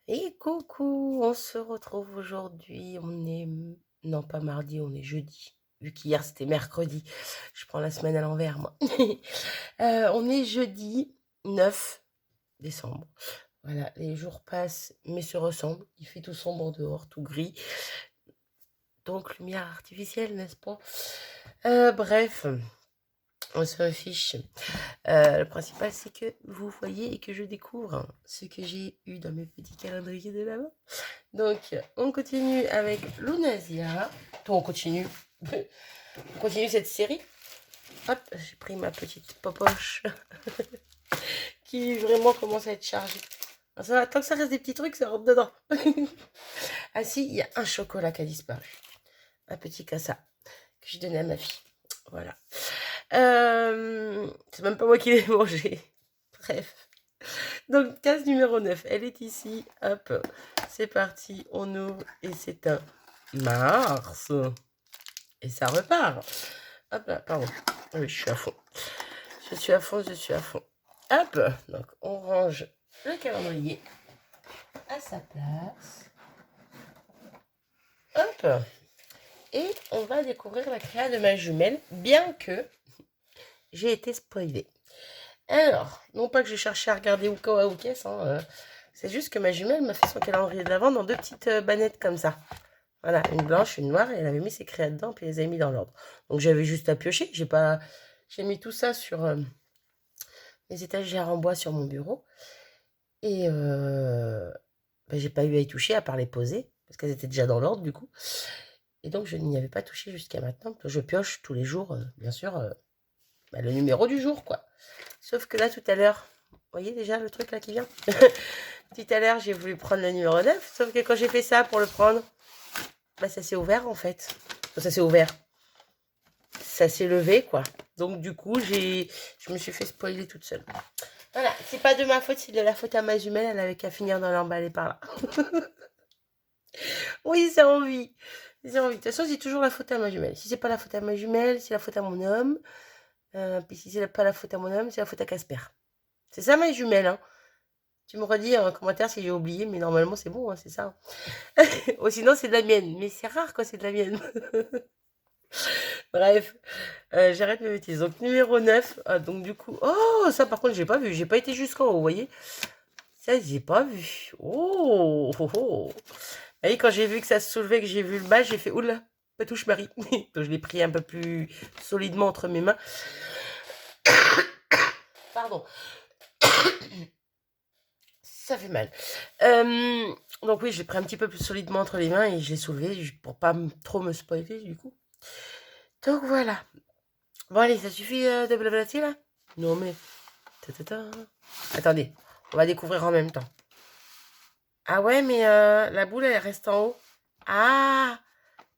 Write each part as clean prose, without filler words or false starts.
Et coucou, on se retrouve aujourd'hui. On est, non pas mardi, on est jeudi. Vu qu'hier c'était mercredi. Je prends la semaine à l'envers, moi. On est jeudi 9 décembre. Voilà, les jours passent, mais se ressemblent. Il fait tout sombre dehors, tout gris. Donc, lumière artificielle, n'est-ce pas? Bref, on se fiche. Le principal, c'est que vous voyez et que je découvre ce que j'ai eu dans mes petits calendriers de l'avant. Donc, on continue avec Lunasia. On continue. On continue cette série. Hop, j'ai pris ma petite popoche qui vraiment commence à être chargée. Ça va, tant que ça reste des petits trucs, ça rentre dedans. Ah si, il y a un chocolat qui a disparu. Un petit cassa que j'ai donné à ma fille. Voilà. C'est même pas moi qui l'ai mangé. Bref. Donc, case numéro 9, elle est ici. Hop, c'est parti, on ouvre et c'est un Mars. Et ça repart. Hop là, pardon. Oui, je suis à fond. Je suis à fond, je suis à fond. Hop, donc on range le calendrier à sa place. Hop. Et on va découvrir la créa de ma jumelle, bien que j'ai été spoilée. Alors, non pas que j'ai cherché à regarder ou qu'est-ce, hein, c'est juste que ma jumelle m'a fait son calendrier de l'Avent dans deux petites bannettes comme ça. Voilà, une blanche, une noire, et elle avait mis ses créas dedans, puis elle les a mis dans l'ordre. Donc j'avais juste à piocher, j'ai mis tout ça sur les étagères en bois sur mon bureau, et j'ai pas eu à y toucher, à part les poser, parce qu'elles étaient déjà dans l'ordre du coup. Et donc je n'y avais pas touché jusqu'à maintenant. Je pioche tous les jours, bien sûr, le numéro du jour, quoi. Sauf que là, tout à l'heure, vous voyez déjà le truc là qui vient. Tout à l'heure, j'ai voulu prendre le numéro 9, sauf que quand j'ai fait ça pour le prendre, ça s'est ouvert en fait. Ça s'est ouvert. Ça s'est levé, quoi. Donc, du coup, je me suis fait spoiler toute seule. Voilà, c'est pas de ma faute, c'est de la faute à ma jumelle. Elle avait qu'à finir dans l'emballer par là. Oui, c'est envie. C'est envie. De toute façon, c'est toujours la faute à ma jumelle. Si c'est pas la faute à ma jumelle, c'est la faute à mon homme. Puis si c'est pas la faute à mon homme, c'est la faute à Casper. C'est ça ma jumelle, hein. Tu me redis en commentaire si j'ai oublié, mais normalement c'est bon, hein, c'est ça. Ou sinon c'est de la mienne. Mais c'est rare quand c'est de la mienne. Bref, j'arrête mes bêtises. Donc numéro 9. Donc du coup... Oh, ça par contre j'ai pas vu. J'ai pas été jusqu'en haut, vous voyez. Ça j'ai pas vu. Oh, oh, oh. Vous voyez, quand j'ai vu que ça se soulevait, que j'ai vu le bas, j'ai fait oula, pas touche Marie. Donc je l'ai pris un peu plus solidement entre mes mains. Pardon. Ça fait mal. Donc oui, je l'ai pris un petit peu plus solidement entre les mains et je l'ai soulevé pour pas trop me spoiler du coup. Donc voilà. Bon allez, ça suffit de blablater là? Non mais... Attendez, on va découvrir en même temps. Ah ouais, mais la boule, elle reste en haut. Ah,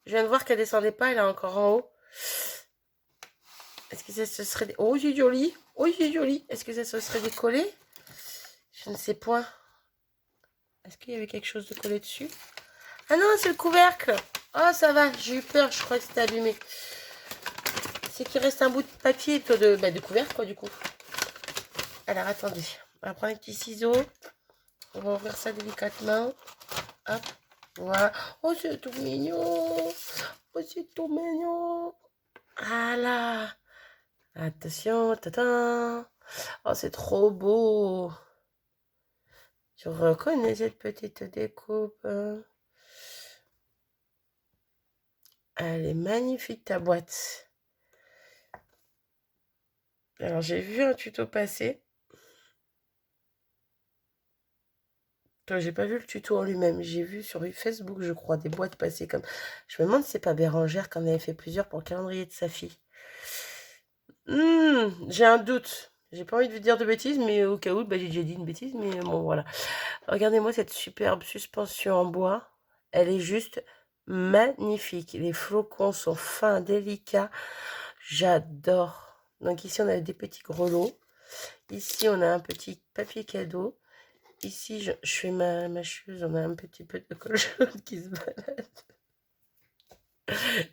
je viens de voir qu'elle descendait pas, elle est encore en haut. Est-ce que ça se serait... Oh, c'est joli. Oh, c'est joli. Est-ce que ça se serait décollé? Je ne sais point. Est-ce qu'il y avait quelque chose de collé dessus? Ah non, c'est le couvercle. Oh, ça va, j'ai eu peur, je crois que c'était abîmé. C'est qu'il reste un bout de papier de couvercle, quoi, du coup. Alors, attendez. On va prendre un petit ciseau. On va ouvrir ça délicatement. Hop. Voilà. Oh, c'est tout mignon. Oh, c'est tout mignon. Voilà. Attention. Tata. Oh, c'est trop beau. Je reconnais cette petite découpe. Elle est magnifique, ta boîte. Alors, j'ai vu un tuto passer. J'ai pas vu le tuto en lui-même. J'ai vu sur Facebook, je crois, des boîtes passer comme... Je me demande si c'est pas Bérangère qui en avait fait plusieurs pour le calendrier de sa fille. J'ai un doute. J'ai pas envie de vous dire de bêtises, mais au cas où, j'ai déjà dit une bêtise, mais bon, voilà. Regardez-moi cette superbe suspension en bois. Elle est juste magnifique. Les flocons sont fins, délicats. J'adore. Donc ici, on a des petits grelots. Ici, on a un petit papier cadeau. Ici, je fais ma mâcheuse, on a un petit peu de colle chaude qui se balade.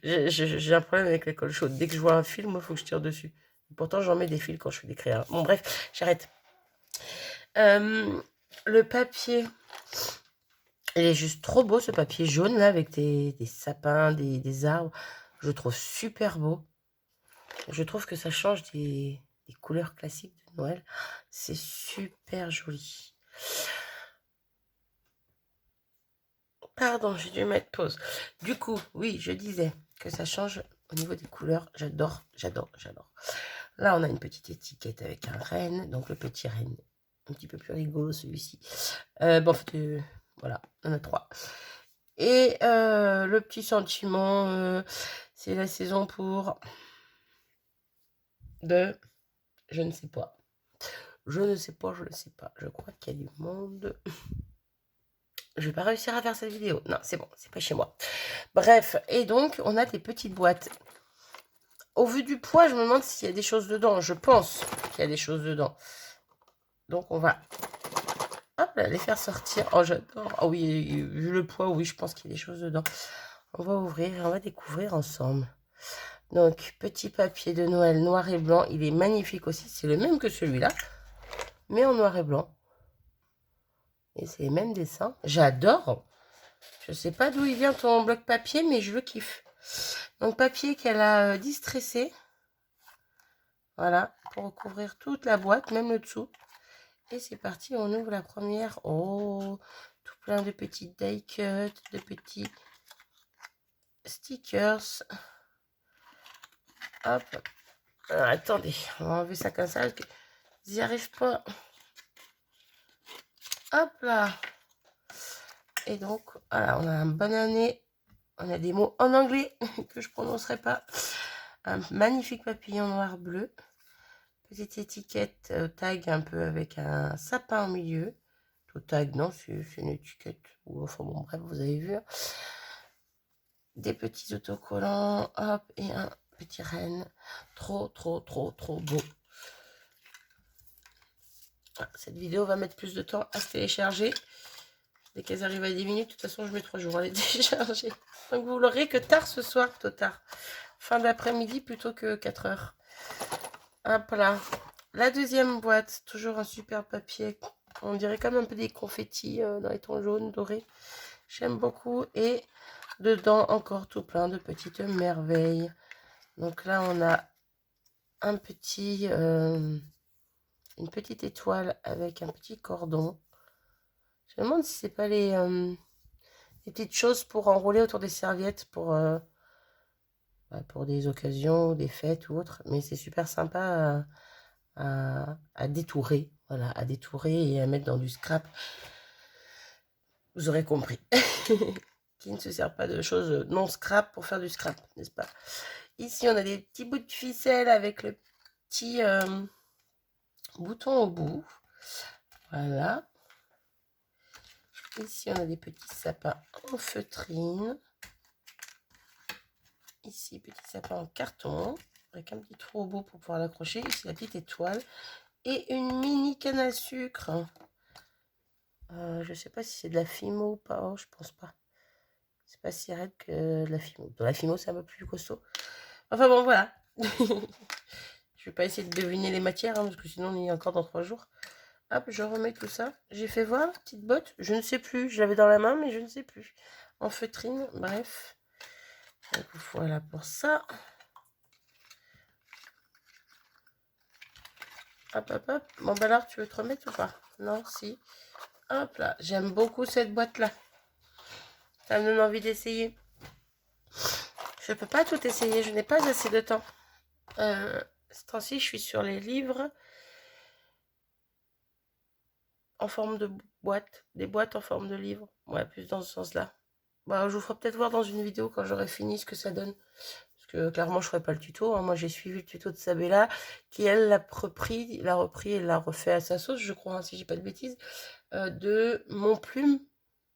J'ai un problème avec la colle chaude. Dès que je vois un fil, moi, il faut que je tire dessus. Pourtant, j'en mets des fils quand je fais des créas. Bon, bref, j'arrête. Le papier, Il est juste trop beau ce papier jaune là avec des sapins, des arbres. Je le trouve super beau. Je trouve que ça change des couleurs classiques de Noël. C'est super joli. Pardon, j'ai dû mettre pause. Du coup, oui, je disais que ça change au niveau des couleurs. J'adore, j'adore, j'adore. Là, on a une petite étiquette avec un renne. Donc, le petit renne, un petit peu plus rigolo celui-ci. Bon, en fait, voilà, on en a 3. Et le petit sentiment, c'est la saison pour de... Je ne sais pas. Je ne sais pas, je ne sais pas. Je crois qu'il y a du monde. Je vais pas réussir à faire cette vidéo. Non, c'est bon, c'est pas chez moi. Bref, et donc, on a des petites boîtes. Au vu du poids, je me demande s'il y a des choses dedans. Je pense qu'il y a des choses dedans. Donc, on va hop, là, les faire sortir. Oh, j'adore. Ah oui, vu le poids, oui, je pense qu'il y a des choses dedans. On va ouvrir et on va découvrir ensemble. Donc, petit papier de Noël noir et blanc. Il est magnifique aussi. C'est le même que celui-là, mais en noir et blanc. Et c'est les mêmes dessins. J'adore. Je sais pas d'où il vient ton bloc papier, mais je le kiffe. Donc, papier qu'elle a distressé. Voilà, pour recouvrir toute la boîte, même le dessous. Et c'est parti, on ouvre la première. Oh, tout plein de petits die cuts, de petits stickers. Hop. Alors, attendez, on va enlever ça comme ça, parce que j'y arrive pas. Hop là. Et donc, voilà, on a un bonne année. On a des mots en anglais que je prononcerai pas. Un magnifique papillon noir-bleu. Petite étiquette tag un peu avec un sapin au milieu. Tout tag, non, c'est une étiquette. Ou enfin bon, bref, vous avez vu. Des petits autocollants. Hop, et un petit renne. Trop, trop, trop, trop beau. Ah, cette vidéo va mettre plus de temps à se télécharger. Dès qu'elles arrivent à 10 minutes, de toute façon, je mets 3 jours à les télécharger. Donc, vous l'aurez que tard ce soir, plutôt tard. Fin d'après-midi plutôt que 4 heures. Hop là. La deuxième boîte, toujours un super papier. On dirait comme un peu des confettis dans les tons jaunes, dorés. J'aime beaucoup. Et dedans, encore tout plein de petites merveilles. Donc là, on a un petit, une petite étoile avec un petit cordon. Je me demande si c'est pas les petites choses pour enrouler autour des serviettes pour des occasions, des fêtes ou autres. Mais c'est super sympa à détourer. Voilà, à détourer et à mettre dans du scrap. Vous aurez compris. Qui ne se sert pas de choses non scrap pour faire du scrap, n'est-ce pas? Ici, on a des petits bouts de ficelle avec le petit bouton au bout. Voilà. Ici, on a des petits sapins en feutrine. Ici, petit sapin en carton, avec un petit trou au bout pour pouvoir l'accrocher. Ici, la petite étoile. Et une mini canne à sucre. Je ne sais pas si c'est de la Fimo ou pas. Oh, je pense pas. C'est pas si raide que de la Fimo. Dans la Fimo, c'est un peu plus costaud. Enfin bon, voilà. Je vais pas essayer de deviner les matières, parce que sinon, on y est encore dans 3 jours. Hop, je remets tout ça. J'ai fait voir, petite botte. Je ne sais plus. Je l'avais dans la main, mais je ne sais plus. En feutrine, bref. Donc, voilà pour ça. Hop, hop, hop. Bon, bah alors, tu veux te remettre ou pas? Non, si. Hop là. J'aime beaucoup cette boîte-là. Ça me donne envie d'essayer. Je peux pas tout essayer. Je n'ai pas assez de temps. Ce temps-ci, je suis sur les livres en forme de boîte. Des boîtes en forme de livres. Ouais, plus dans ce sens-là. Bah, je vous ferai peut-être voir dans une vidéo quand j'aurai fini ce que ça donne. Parce que clairement, je ne ferai pas le tuto. Hein. Moi, j'ai suivi le tuto de Sabella, qui, elle, l'a repris et l'a refait à sa sauce, je crois, hein, si je dis pas de bêtises, de Mon Plume,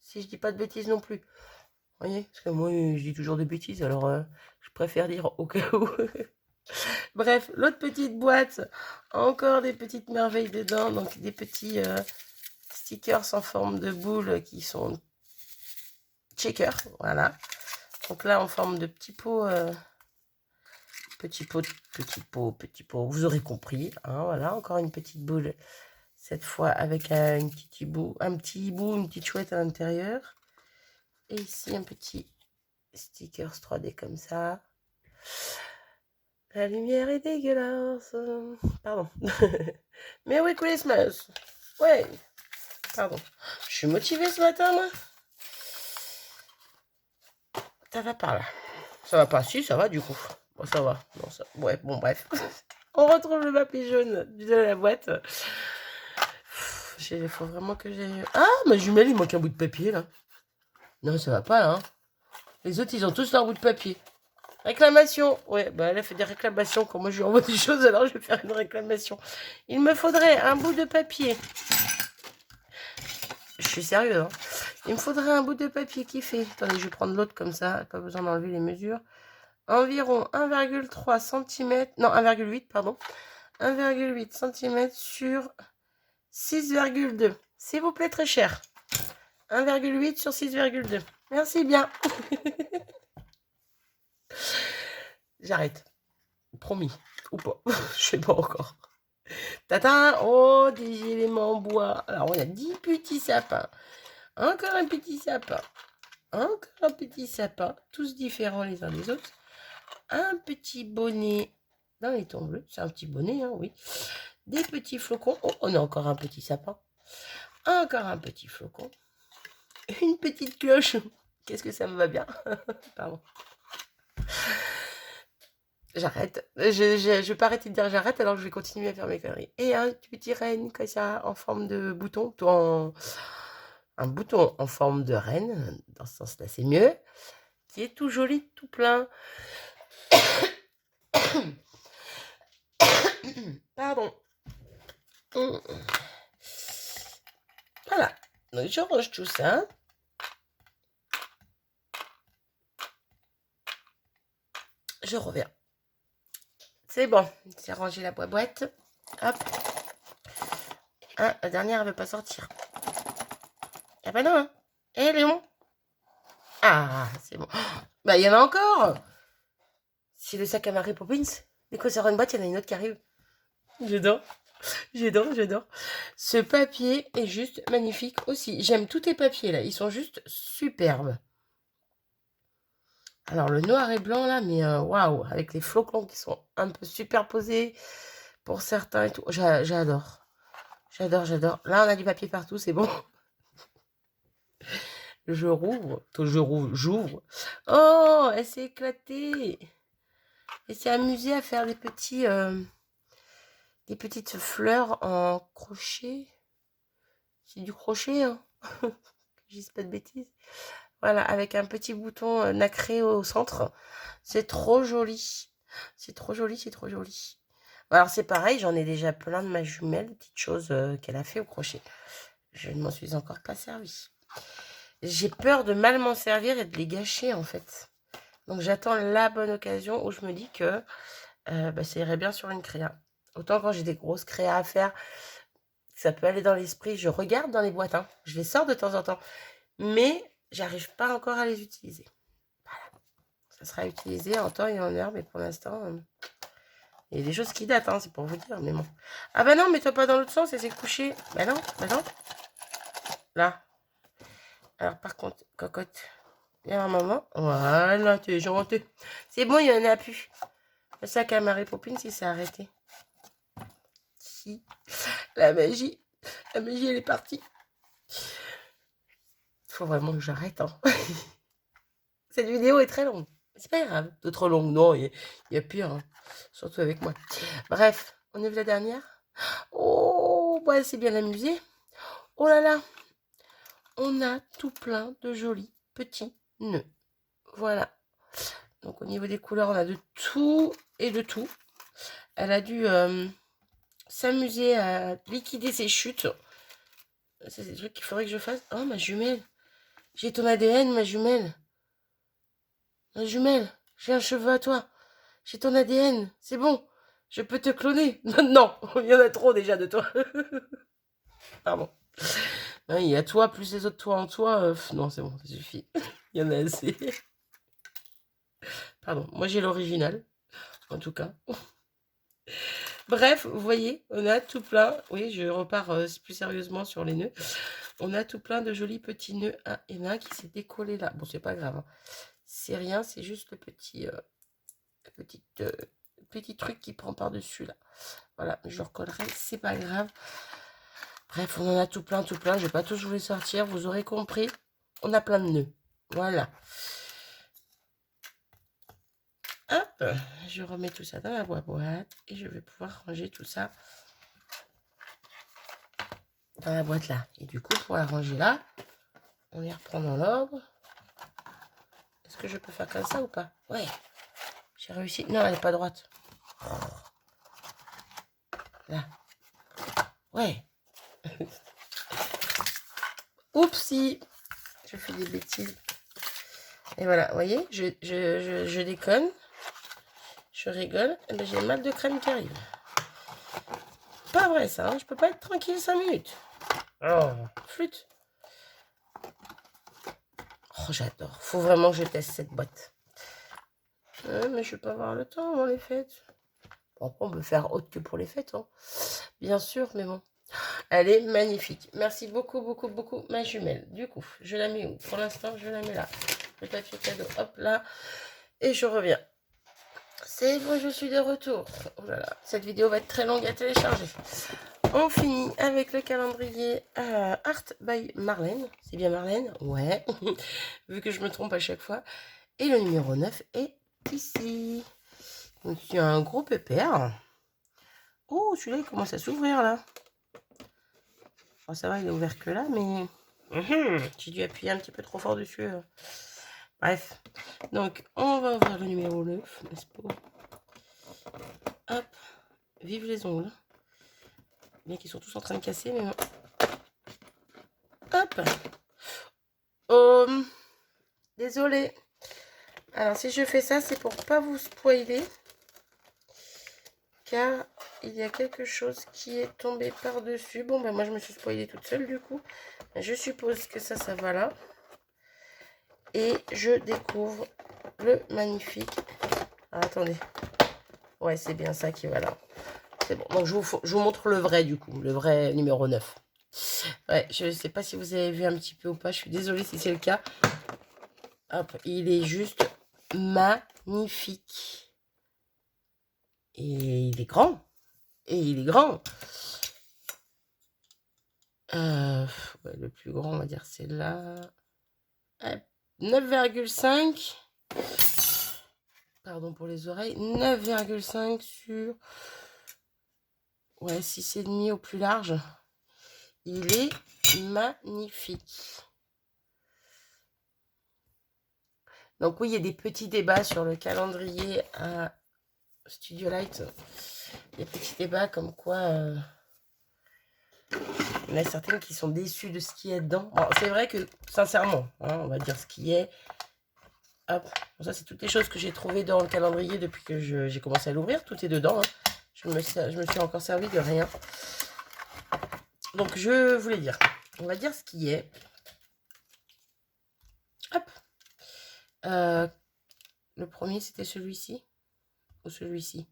si je dis pas de bêtises non plus. Vous voyez? Parce que moi, je dis toujours des bêtises, alors je préfère dire au cas où. Bref, l'autre petite boîte, encore des petites merveilles dedans, donc des petits stickers en forme de boule qui sont checkers, voilà. Donc là, en forme de petits pots, petit pot, vous aurez compris, hein, voilà, encore une petite boule, cette fois avec un petit bout, une petite chouette à l'intérieur. Et ici, un petit stickers 3D comme ça. La lumière est dégueulasse. Pardon. Merry Christmas. Ouais. Pardon. Je suis motivée ce matin, moi. Ça va pas, là. Ça va pas. Si, ça va, du coup. Bon, ça va. Non, ça... Ouais, bon, bref. On retrouve le papier jaune de la boîte. Il faut vraiment que j'aille... Ah, ma jumelle, il manque un bout de papier, là. Non, ça va pas, là. Hein. Les autres, ils ont tous leur bout de papier. Réclamation. Ouais, bah elle a fait des réclamations. Quand moi je lui envoie des choses, alors je vais faire une réclamation. Il me faudrait un bout de papier. Je suis sérieuse, hein. Il me faudrait un bout de papier qui fait... Attendez, je vais prendre l'autre comme ça. Pas besoin d'enlever les mesures. Environ 1,3 cm. Non, 1,8, pardon. 1,8 cm sur 6,2. S'il vous plaît, très cher. 1,8 sur 6,2. Merci bien. J'arrête. Promis. Ou pas. Je sais pas encore. Tata. Oh, des éléments en bois. Alors, on a 10 petits sapins. Encore un petit sapin. Encore un petit sapin. Tous différents les uns des autres. Un petit bonnet dans les tons bleus. C'est un petit bonnet, hein, oui. Des petits flocons. Oh, on a encore un petit sapin. Encore un petit flocon. Une petite cloche. Qu'est-ce que ça me va bien. Pardon. J'arrête. Je vais pas arrêter de dire j'arrête alors que je vais continuer à faire mes conneries. Et un petit renne comme ça en forme de bouton. Un bouton en forme de renne. Dans ce sens-là, c'est mieux. Qui est tout joli, tout plein. Pardon. Voilà. Donc je range tout ça. Je reviens. C'est bon. J'ai rangé la boîte. Hop. Ah, la dernière, elle veut pas sortir. Ah bah non. Hein. Eh, Léon. Ah, c'est bon. Bah, il y en a encore. C'est le sac à Mary Poppins. Dès qu'on sort une boîte, il y en a une autre qui arrive. J'adore. J'adore, j'adore. Ce papier est juste magnifique aussi. J'aime tous tes papiers là. Ils sont juste superbes. Alors, le noir et blanc là, mais waouh. Avec les flocons qui sont un peu superposés pour certains et tout. J'adore. J'adore, j'adore. Là, on a du papier partout, c'est bon. Je rouvre. J'ouvre. Oh, elle s'est éclatée. Elle s'est amusée à faire des petites fleurs en crochet. C'est du crochet, hein. Je dis pas de bêtises. Voilà, avec un petit bouton nacré au centre. C'est trop joli. C'est trop joli, c'est trop joli. Alors, c'est pareil, j'en ai déjà plein de ma jumelle, petites choses qu'elle a fait au crochet. Je ne m'en suis encore pas servi. J'ai peur de mal m'en servir et de les gâcher, en fait. Donc, j'attends la bonne occasion où je me dis que ça irait bien sur une créa. Autant quand j'ai des grosses créas à faire, ça peut aller dans l'esprit. Je regarde dans les boîtes, hein. Je les sors de temps en temps. Mais j'arrive pas encore à les utiliser. Voilà. Ça sera utilisé en temps et en heure, mais pour l'instant, il y a des choses qui datent, hein, c'est pour vous dire, mais bon. Ah bah non, mets-toi pas dans l'autre sens, et c'est couché. Bah non, bah non. Là. Alors par contre, cocotte, viens un moment. Voilà, tu es gentil. C'est bon, il y en a plus. Le sac à Mary Poppins, il s'est arrêté. Si. La magie. La magie, elle est partie. Il faut vraiment que j'arrête, hein. Cette vidéo est très longue. C'est pas grave. De trop longue, non, il y a pire. Hein. Surtout avec moi. Bref, on est vu la dernière. Oh, bah, elle s'est bien amusée. Oh là là. On a tout plein de jolis petits nœuds. Voilà. Donc, au niveau des couleurs, on a de tout et de tout. Elle a dû s'amuser à liquider ses chutes. C'est des trucs qu'il faudrait que je fasse. Oh, ma jumelle. J'ai ton ADN, ma jumelle. Ma jumelle, j'ai un cheveu à toi. J'ai ton ADN, c'est bon. Je peux te cloner. Non, il y en a trop déjà de toi. Pardon. Non, il y a toi, plus les autres toi en toi. Non, c'est bon, ça suffit. Il y en a assez. Pardon, moi j'ai l'original. En tout cas. Bref, vous voyez, on a tout plein. Oui, je repars plus sérieusement sur les nœuds. On a tout plein de jolis petits nœuds. Ah, il y en a un qui s'est décollé là. Bon, c'est pas grave. Hein. C'est rien, c'est juste le petit truc qui prend par-dessus là. Voilà, je le recollerai, c'est pas grave. Bref, on en a tout plein, tout plein. Je vais pas tous vous les sortir, vous aurez compris. On a plein de nœuds. Voilà. Hop, je remets tout ça dans la boîte et je vais pouvoir ranger tout ça dans la boîte là. Et du coup, pour la ranger là, on les reprend dans l'ordre. Est-ce que je peux faire comme ça ou pas? Ouais, j'ai réussi. Non, elle n'est pas droite. Là. Ouais. Oupsie. Je fais des bêtises. Et voilà, vous voyez, je déconne. Je rigole. Et ben, j'ai mal de crème qui arrive. Pas vrai ça, hein, je peux pas être tranquille 5 minutes. Oh, flûte. Oh, j'adore. Faut vraiment que je teste cette boîte. Mais je vais pas avoir le temps avant les fêtes. Bon, après, on peut faire autre que pour les fêtes. Hein. Bien sûr, mais bon. Elle est magnifique. Merci beaucoup, beaucoup, beaucoup, ma jumelle. Du coup, je la mets où? Pour l'instant, je la mets là. Le papier cadeau, hop là. Et je reviens. C'est bon, je suis de retour. Oh là là, cette vidéo va être très longue à télécharger. On finit avec le calendrier Art by Marlène. C'est bien Marlène? Ouais. Vu que je me trompe à chaque fois. Et le numéro 9 est ici. Donc, il y a un gros pépère. Oh, celui-là, il commence à s'ouvrir, là. Bon, ça va, il est ouvert que là, mais... j'ai dû appuyer un petit peu trop fort dessus. Bref. Donc, on va ouvrir le numéro 9, n'est-ce pas? Hop. Vive les ongles. Bien qu'ils sont tous en train de casser, mais non. Hop. Désolée. Alors, si je fais ça, c'est pour pas vous spoiler. Car il y a quelque chose qui est tombé par-dessus. Bon, ben moi, je me suis spoilée toute seule, du coup. Je suppose que ça va là. Et je découvre le magnifique... Ah, attendez. Ouais, c'est bien ça qui va là. C'est bon. Donc, je vous montre le vrai, du coup. Le vrai numéro 9. Ouais, je ne sais pas si vous avez vu un petit peu ou pas. Je suis désolée si c'est le cas. Hop, il est juste magnifique. Et il est grand. Et il est grand. Ouais, le plus grand, on va dire, c'est là. 9,5. Pardon pour les oreilles. 9,5 sur... Ouais, 6,5 au plus large. Il est magnifique. Donc oui, il y a des petits débats sur le calendrier à Studio Light. Des petits débats comme quoi... il y en a certaines qui sont déçues de ce qui est dedans. Bon, c'est vrai que, sincèrement, hein, on va dire ce qui est. Hop, bon, ça c'est toutes les choses que j'ai trouvées dans le calendrier depuis que j'ai commencé à l'ouvrir. Tout est dedans. Hein. Je me suis encore servi de rien. Donc je voulais dire, on va dire ce qui est. Hop. Le premier c'était celui-ci. Ou celui-ci.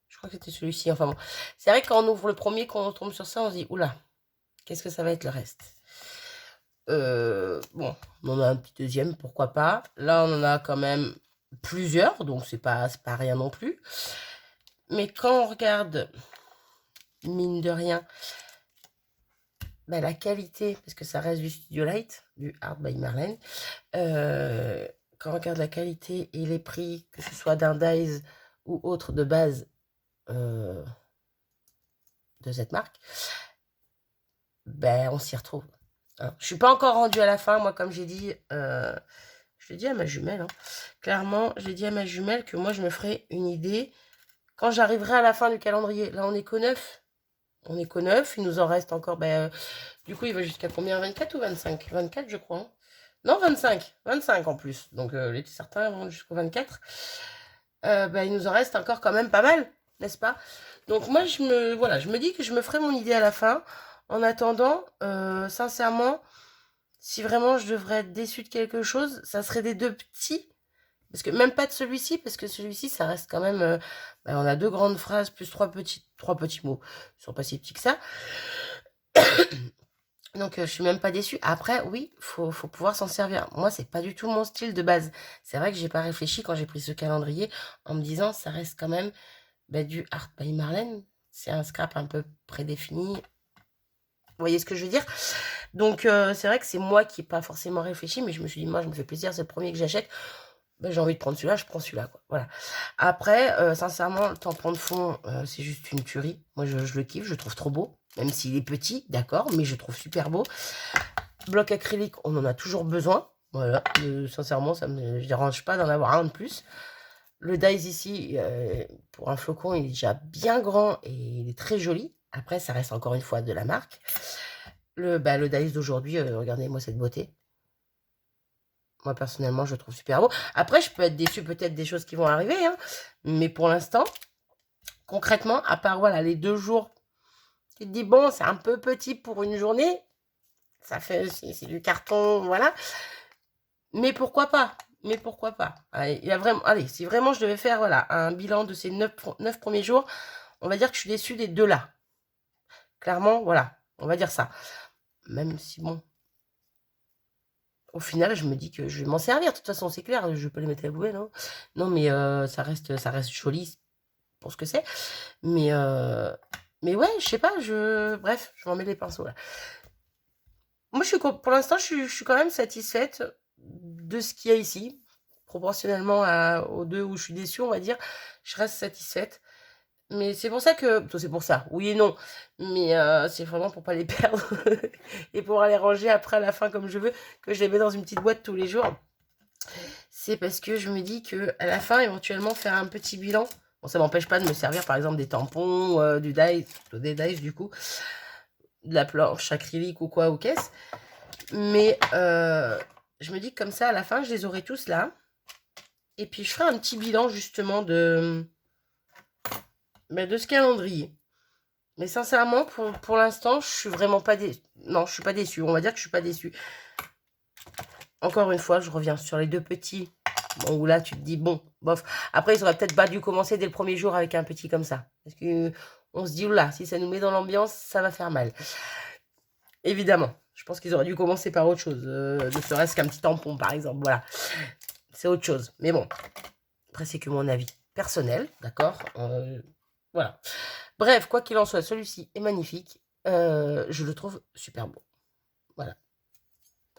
Je crois que c'était celui-ci. Enfin bon. C'est vrai que quand on ouvre le premier, quand on tombe sur ça, on se dit, oula, qu'est-ce que ça va être le reste? Bon, on en a un petit deuxième, pourquoi pas. Là, on en a quand même plusieurs, donc c'est pas rien non plus. Mais quand on regarde, mine de rien, bah, la qualité, parce que ça reste du Studio Light, du Art by Marlène, quand on regarde la qualité et les prix, que ce soit d'un Dies ou autre de base de cette marque, ben on s'y retrouve. Hein. Je suis pas encore rendue à la fin, moi comme j'ai dit, je l'ai dit à ma jumelle, hein. Clairement, j'ai dit à ma jumelle que moi je me ferai une idée quand j'arriverai à la fin du calendrier. Là on est qu'au 9. On est qu'au 9, il nous en reste encore, du coup il va jusqu'à combien? 24 ou 25? 24 je crois. Hein. Non 25, 25 en plus, donc certains vont jusqu'au 24. Il nous en reste encore quand même pas mal, n'est-ce pas? Donc moi je me dis que je me ferai mon idée à la fin. En attendant, sincèrement, si vraiment je devrais être déçue de quelque chose, ça serait des deux petits. Parce que même pas de celui-ci, parce que celui-ci, ça reste quand même... on a deux grandes phrases plus trois petits mots. Ils sont pas si petits que ça. Donc, je suis même pas déçue. Après, oui, faut pouvoir s'en servir. Moi, c'est pas du tout mon style de base. C'est vrai que j'ai pas réfléchi quand j'ai pris ce calendrier en me disant ça reste quand même du Art by Marlène. C'est un scrap un peu prédéfini. Vous voyez ce que je veux dire? Donc, c'est vrai que c'est moi qui n'ai pas forcément réfléchi, mais je me suis dit, moi, je me fais plaisir, c'est le premier que j'achète. J'ai envie de prendre celui-là, je prends celui-là, quoi. Voilà. Après, sincèrement, le tampon de fond, c'est juste une tuerie. Moi, je le kiffe, je le trouve trop beau. Même s'il est petit, d'accord, mais je le trouve super beau. Bloc acrylique, on en a toujours besoin. Voilà, sincèrement, ça me dérange pas d'en avoir un de plus. Le dies ici, pour un flocon, il est déjà bien grand et il est très joli. Après, ça reste encore une fois de la marque. Le dice d'aujourd'hui, regardez-moi cette beauté. Moi, personnellement, je le trouve super beau. Après, je peux être déçue peut-être des choses qui vont arriver. Hein, mais pour l'instant, concrètement, à part voilà, les 2 jours, tu te dis, bon, c'est un peu petit pour une journée. Ça fait, c'est du carton, voilà. Mais pourquoi pas? Mais pourquoi pas? Allez, il y a vraiment, allez, si vraiment je devais faire voilà, un bilan de ces 9 premiers jours, on va dire que je suis déçue des 2 là. Clairement, voilà, on va dire ça. Même si, bon, au final, je me dis que je vais m'en servir. De toute façon, c'est clair, je vais pas les mettre à la poubelle, non? Non, mais ça reste joli pour ce que c'est. Mais ouais, je sais pas, bref, je m'en mets les pinceaux, là. Moi, pour l'instant, je suis quand même satisfaite de ce qu'il y a ici. Proportionnellement aux 2 où je suis déçue, on va dire, je reste satisfaite. Mais c'est pour ça que... C'est pour ça, oui et non. Mais c'est vraiment pour pas les perdre. Et pour les ranger après à la fin comme je veux, que je les mets dans une petite boîte tous les jours. C'est parce que je me dis que à la fin, éventuellement, faire un petit bilan. Bon, ça m'empêche pas de me servir, par exemple, des tampons, du dies, plutôt des dies, du coup. De la planche acrylique ou quoi, ou qu'est-ce. Mais je me dis que comme ça, à la fin, je les aurai tous là. Et puis, je ferai un petit bilan, justement, de ce calendrier. Mais sincèrement, pour l'instant, je suis vraiment pas déçue. Non, je suis pas déçue. On va dire que je suis pas déçue. Encore une fois, je reviens sur les 2 petits. Bon, où là, tu te dis, bon, bof. Après, ils auraient peut-être pas dû commencer dès le premier jour avec un petit comme ça. Parce que on se dit, oula, si ça nous met dans l'ambiance, ça va faire mal. Évidemment. Je pense qu'ils auraient dû commencer par autre chose. Ne serait-ce qu'un petit tampon, par exemple. Voilà. C'est autre chose. Mais bon. Après, c'est que mon avis personnel. D'accord voilà. Bref, quoi qu'il en soit, celui-ci est magnifique. Je le trouve super beau. Voilà.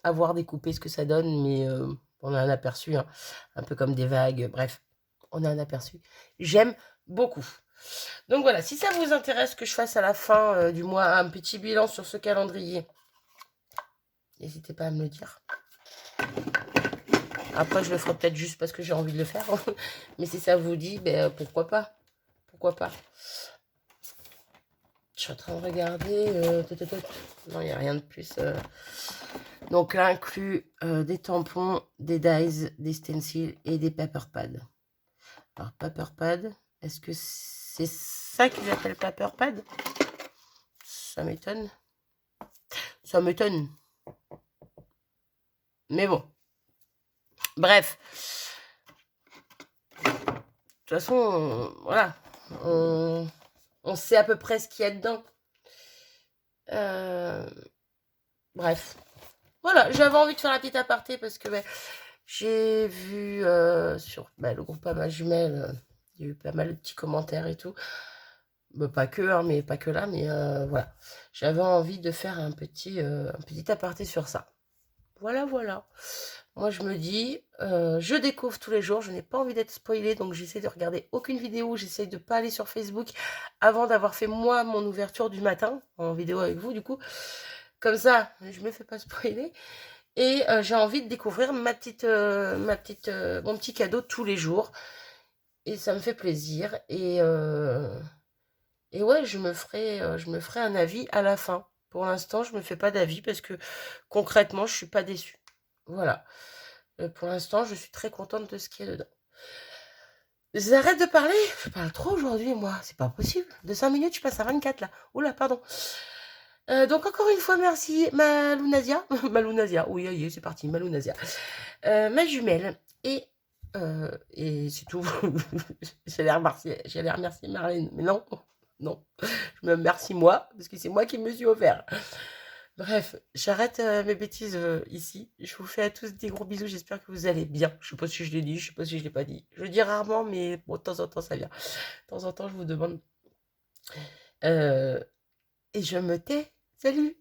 À voir découper ce que ça donne, mais on a un aperçu, hein, un peu comme des vagues. Bref, on a un aperçu. J'aime beaucoup. Donc voilà, si ça vous intéresse que je fasse à la fin du mois un petit bilan sur ce calendrier, n'hésitez pas à me le dire. Après, je le ferai peut-être juste parce que j'ai envie de le faire. Mais si ça vous dit, pourquoi pas? Pourquoi pas? Je suis en train de regarder. Non, il n'y a rien de plus. Donc là, inclut des tampons, des dies, des stencils et des paper pads. Alors, paper pad, est-ce que c'est ça qu'ils appellent paper pad? Ça m'étonne. Ça m'étonne. Mais bon. Bref. De toute façon, voilà. On sait à peu près ce qu'il y a dedans. Bref. Voilà, j'avais envie de faire la petite aparté parce que j'ai vu sur le groupe à ma jumelle, il y a eu pas mal de petits commentaires et tout. Pas que, hein, mais pas que là, mais voilà. J'avais envie de faire un petit aparté sur ça. Voilà. Moi, je me dis, je découvre tous les jours, je n'ai pas envie d'être spoilée, donc j'essaie de regarder aucune vidéo, j'essaie de pas aller sur Facebook avant d'avoir fait moi mon ouverture du matin, en vidéo avec vous, du coup. Comme ça, je me fais pas spoiler. Et j'ai envie de découvrir mon petit cadeau tous les jours. Et ça me fait plaisir. Et ouais, je me ferai un avis à la fin. Pour l'instant, je me fais pas d'avis parce que concrètement, je suis pas déçue. Voilà. Pour l'instant, je suis très contente de ce qu'il y a dedans. J'arrête de parler. Je parle trop aujourd'hui, moi. C'est pas possible. De 5 minutes, je passe à 24 là. Oula, pardon. Donc encore une fois, merci Malounasia. Malounasia, oui, c'est parti, Malounasia. Ma jumelle. Et c'est tout. J'allais remercier Marlène, mais non. Je me remercie moi, parce que c'est moi qui me suis offert. Bref, j'arrête mes bêtises ici. Je vous fais à tous des gros bisous. J'espère que vous allez bien. Je sais pas si je l'ai dit, je sais pas si je l'ai pas dit. Je le dis rarement, mais bon, de temps en temps, ça vient. De temps en temps, je vous demande. Euh, et je me tais. Salut!